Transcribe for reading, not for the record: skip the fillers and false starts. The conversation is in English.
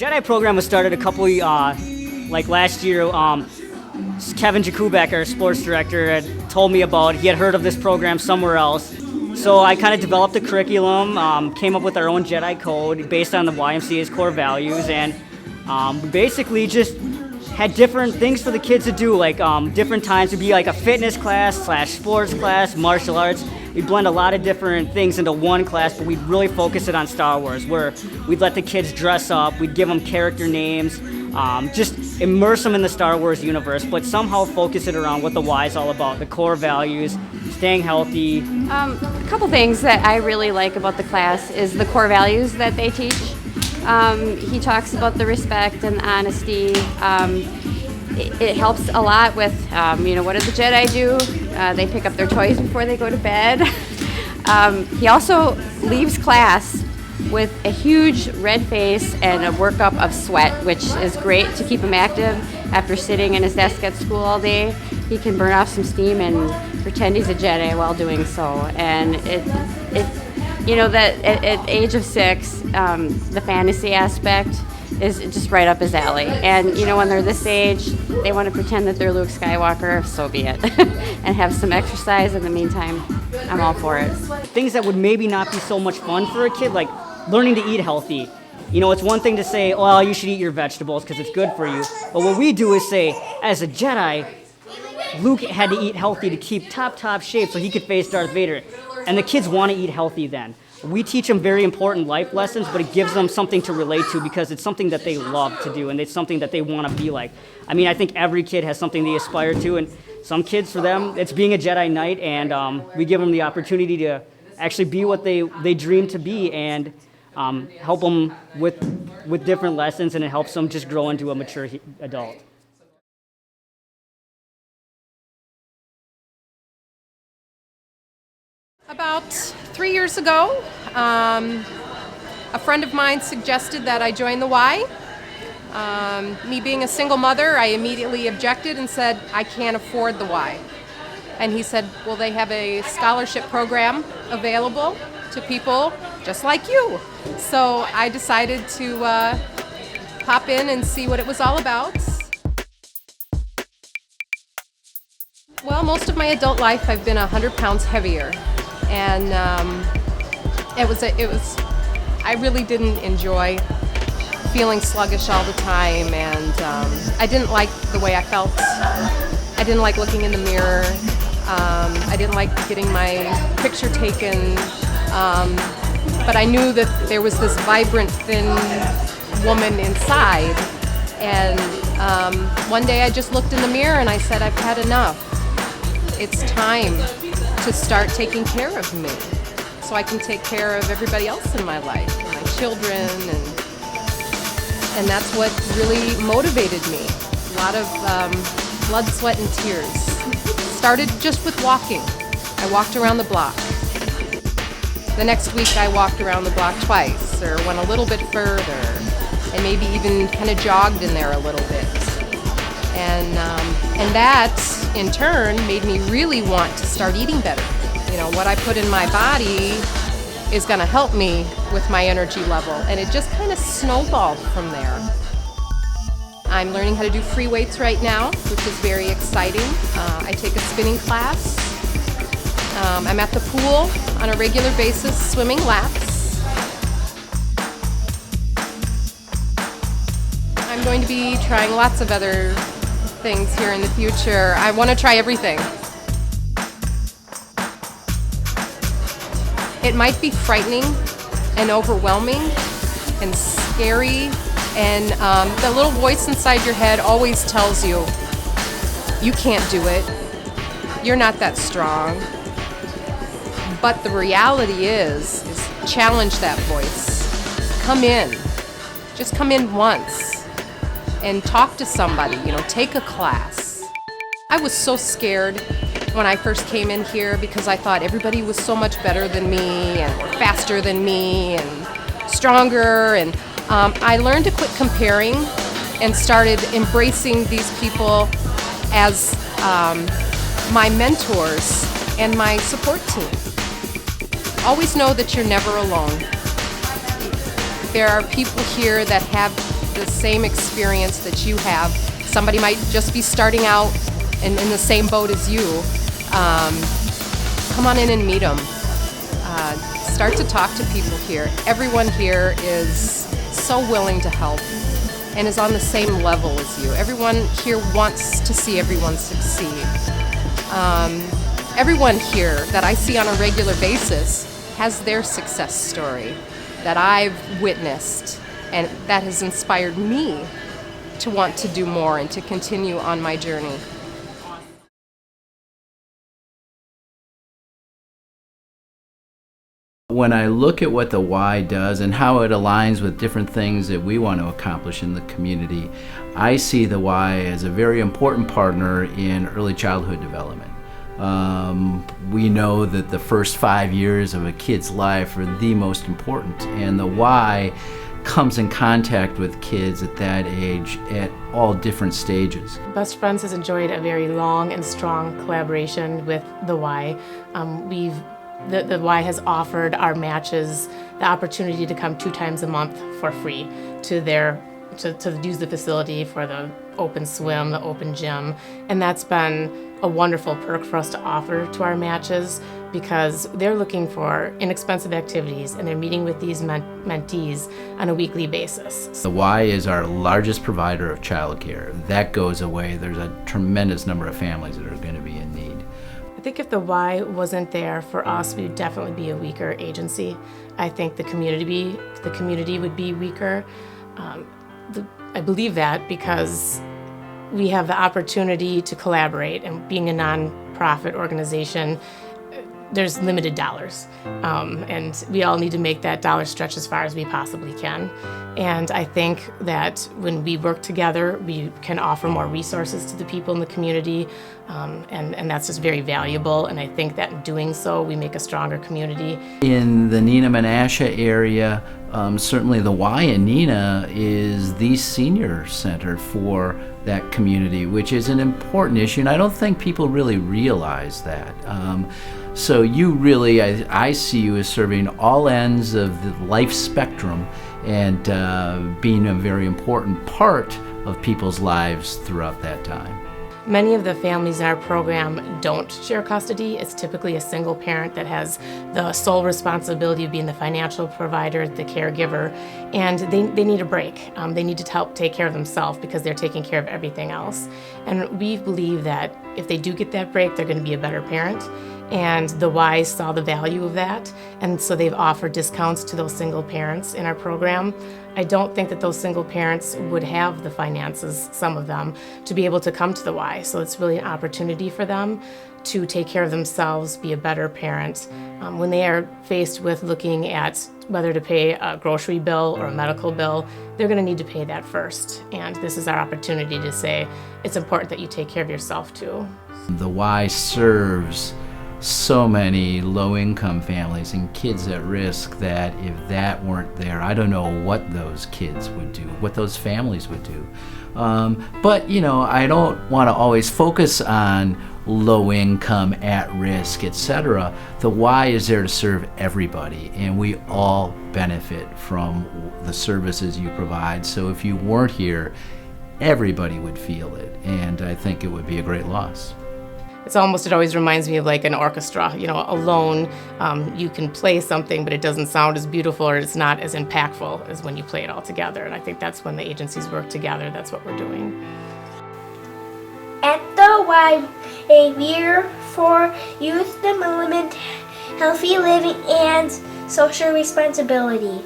Jedi program was started a couple, like last year. Kevin Jakubek, our sports director, had told me about. He had heard of this program somewhere else. So I kind of developed a curriculum, came up with our own Jedi code based on the YMCA's core values, and basically just had different things for the kids to do, like different times to be like a fitness class / sports class, martial arts. We blend a lot of different things into one class, but we'd really focus it on Star Wars, where we'd let the kids dress up, we'd give them character names, just immerse them in the Star Wars universe, but somehow focus it around what the Y is all about, the core values, staying healthy. A couple things that I really like about the class is the core values that they teach. He talks about the respect and the honesty. It helps a lot with, what do the Jedi do? They pick up their toys before they go to bed. He also leaves class with a huge red face and a workup of sweat, which is great to keep him active after sitting in his desk at school all day. He can burn off some steam and pretend he's a Jedi while doing so. And that at age of 6, the fantasy aspect is just right up his alley. And when they're this age, they want to pretend that they're Luke Skywalker, so be it. And have some exercise in the meantime. I'm all for it. Things that would maybe not be so much fun for a kid, like learning to eat healthy. It's one thing to say, well, you should eat your vegetables because it's good for you. But what we do is say, as a Jedi, Luke had to eat healthy to keep top shape so he could face Darth Vader. And the kids want to eat healthy then. We teach them very important life lessons, but it gives them something to relate to because it's something that they love to do and it's something that they want to be like. I think every kid has something they aspire to, and some kids, for them, it's being a Jedi Knight, and we give them the opportunity to actually be what they dream to be and help them with different lessons, and it helps them just grow into a mature adult. About 3 years ago, a friend of mine suggested that I join the Y. Me being a single mother, I immediately objected and said, I can't afford the Y. And he said, well, they have a scholarship program available to people just like you. So I decided to pop in and see what it was all about. Well, most of my adult life I've been 100 pounds heavier. And I really didn't enjoy feeling sluggish all the time, and I didn't like the way I felt. I didn't like looking in the mirror. I didn't like getting my picture taken. But I knew that there was this vibrant, thin woman inside. And one day I just looked in the mirror and I said, I've had enough. It's time to start taking care of me so I can take care of everybody else in my life, and my children, and that's what really motivated me. A lot of blood, sweat, and tears. Started just with walking. I walked around the block. The next week I walked around the block twice, or went a little bit further, and maybe even kind of jogged in there a little bit. And that, in turn, made me really want to start eating better. What I put in my body is going to help me with my energy level, and it just kind of snowballed from there. I'm learning how to do free weights right now, which is very exciting. I take a spinning class. I'm at the pool on a regular basis, swimming laps. I'm going to be trying lots of other things here in the future. I want to try everything. It might be frightening and overwhelming and scary, and the little voice inside your head always tells you, you can't do it, you're not that strong. But the reality is challenge that voice. Come in. Just come in once and talk to somebody, take a class. I was so scared when I first came in here because I thought everybody was so much better than me and faster than me and stronger, and I learned to quit comparing and started embracing these people as my mentors and my support team. Always know that you're never alone. There are people here that have the same experience that you have. Somebody might just be starting out in the same boat as you. Come on in and meet them. Start to talk to people here. Everyone here is so willing to help and is on the same level as you. Everyone here wants to see everyone succeed. Everyone here that I see on a regular basis has their success story that I've witnessed, and that has inspired me to want to do more and to continue on my journey. When I look at what the Y does and how it aligns with different things that we want to accomplish in the community, I see the Y as a very important partner in early childhood development. We know that the first 5 years of a kid's life are the most important, and the Y comes in contact with kids at that age at all different stages. Best Friends has enjoyed a very long and strong collaboration with the Y. The Y has offered our matches the opportunity to come 2 times a month for free to use the facility for the open swim, the open gym, and that's been a wonderful perk for us to offer to our matches because they're looking for inexpensive activities and they're meeting with these mentees on a weekly basis. The Y is our largest provider of childcare. That goes away. There's a tremendous number of families that are going to be in need. I think if the Y wasn't there for us, we would definitely be a weaker agency. I think the community would be weaker. I believe that because we have the opportunity to collaborate, and being a nonprofit organization, there's limited dollars, and we all need to make that dollar stretch as far as we possibly can. And I think that when we work together, we can offer more resources to the people in the community, and that's just very valuable. And I think that in doing so, we make a stronger community. In the Neenah Menasha area, certainly the Y in Neenah is the senior center for that community, which is an important issue, and I don't think people really realize that. So you really, I see you as serving all ends of the life spectrum and being a very important part of people's lives throughout that time. Many of the families in our program don't share custody. It's typically a single parent that has the sole responsibility of being the financial provider, the caregiver, and they need a break. They need to help take care of themselves because they're taking care of everything else. And we believe that if they do get that break, they're going to be a better parent. And the Y saw the value of that, and so they've offered discounts to those single parents in our program. I don't think that those single parents would have the finances, some of them, to be able to come to the Y. So it's really an opportunity for them to take care of themselves, be a better parent. When they are faced with looking at whether to pay a grocery bill or a medical bill, they're going to need to pay that first. And this is our opportunity to say it's important that you take care of yourself too. The Y serves so many low-income families and kids at risk that if that weren't there, I don't know what those kids would do, what those families would do. But you know, I don't want to always focus on low income, at risk, etc. The Y is there to serve everybody, and we all benefit from the services you provide. So if you weren't here, everybody would feel it, and I think it would be a great loss. It always reminds me of like an orchestra. You know, alone you can play something, but it doesn't sound as beautiful or it's not as impactful as when you play it all together. And I think that's when the agencies work together. That's what we're doing. At the Y, a year for youth development, healthy living, and social responsibility.